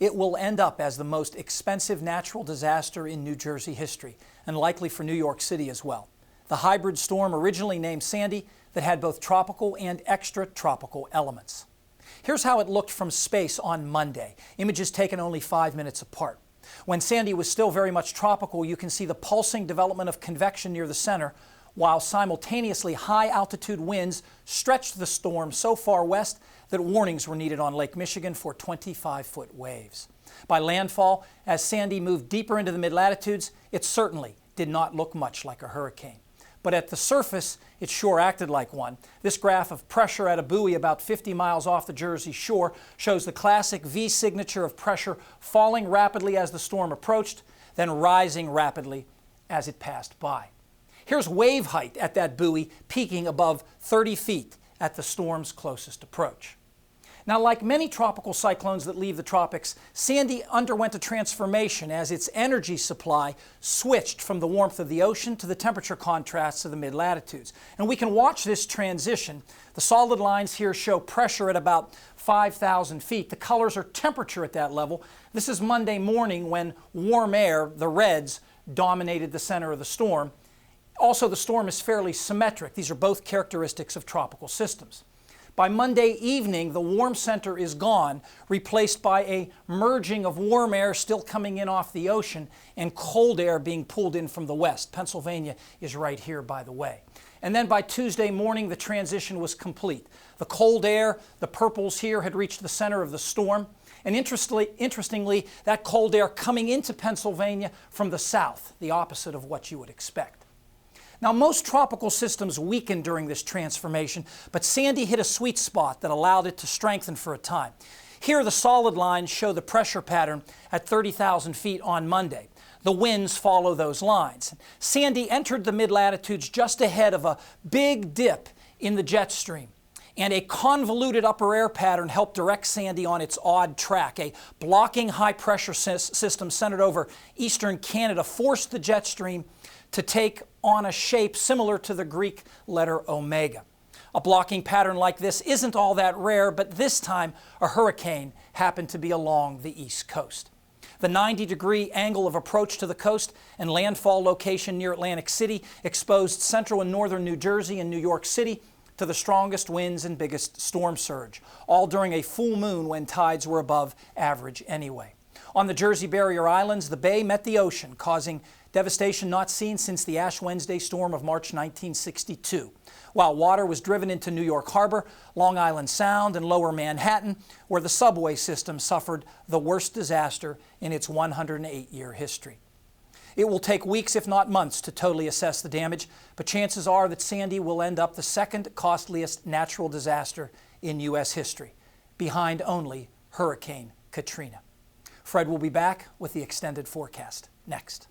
it will end up as the most expensive natural disaster in New Jersey history, and likely for New York City as well. The hybrid storm originally named Sandy that had both tropical and extratropical elements. Here's how it looked from space on Monday, images taken only 5 minutes apart. When Sandy was still very much tropical, you can see the pulsing development of convection near the center, while simultaneously high-altitude winds stretched the storm so far west that warnings were needed on Lake Michigan for 25-foot waves. By landfall, as Sandy moved deeper into the mid-latitudes, it certainly did not look much like a hurricane. But at the surface, it sure acted like one. This graph of pressure at a buoy about 50 miles off the Jersey shore shows the classic V signature of pressure falling rapidly as the storm approached, then rising rapidly as it passed by. Here's wave height at that buoy, peaking above 30 feet at the storm's closest approach. Now, like many tropical cyclones that leave the tropics, Sandy underwent a transformation as its energy supply switched from the warmth of the ocean to the temperature contrasts of the mid-latitudes. And we can watch this transition. The solid lines here show pressure at about 5,000 feet. The colors are temperature at that level. This is Monday morning when warm air, the reds, dominated the center of the storm. Also, the storm is fairly symmetric. These are both characteristics of tropical systems. By Monday evening, the warm center is gone, replaced by a merging of warm air still coming in off the ocean and cold air being pulled in from the west. Pennsylvania is right here, by the way. And then by Tuesday morning, the transition was complete. The cold air, the purples here, had reached the center of the storm. And interestingly, that cold air coming into Pennsylvania from the south, the opposite of what you would expect. Now, most tropical systems weakened during this transformation, but Sandy hit a sweet spot that allowed it to strengthen for a time. Here, the solid lines show the pressure pattern at 30,000 feet on Monday. The winds follow those lines. Sandy entered the mid-latitudes just ahead of a big dip in the jet stream, and a convoluted upper air pattern helped direct Sandy on its odd track. A blocking high-pressure system centered over eastern Canada forced the jet stream to take on a shape similar to the Greek letter omega. A blocking pattern like this isn't all that rare, but this time a hurricane happened to be along the east coast. The 90-degree angle of approach to the coast and landfall location near Atlantic City exposed central and northern New Jersey and New York City to the strongest winds and biggest storm surge, all during a full moon when tides were above average anyway. On the Jersey Barrier Islands, the bay met the ocean, causing devastation not seen since the Ash Wednesday storm of March 1962. While water was driven into New York Harbor, Long Island Sound, and lower Manhattan, where the subway system suffered the worst disaster in its 108-year history. It will take weeks, if not months, to totally assess the damage, but chances are that Sandy will end up the second costliest natural disaster in U.S. history, behind only Hurricane Katrina. Fred will be back with the extended forecast next.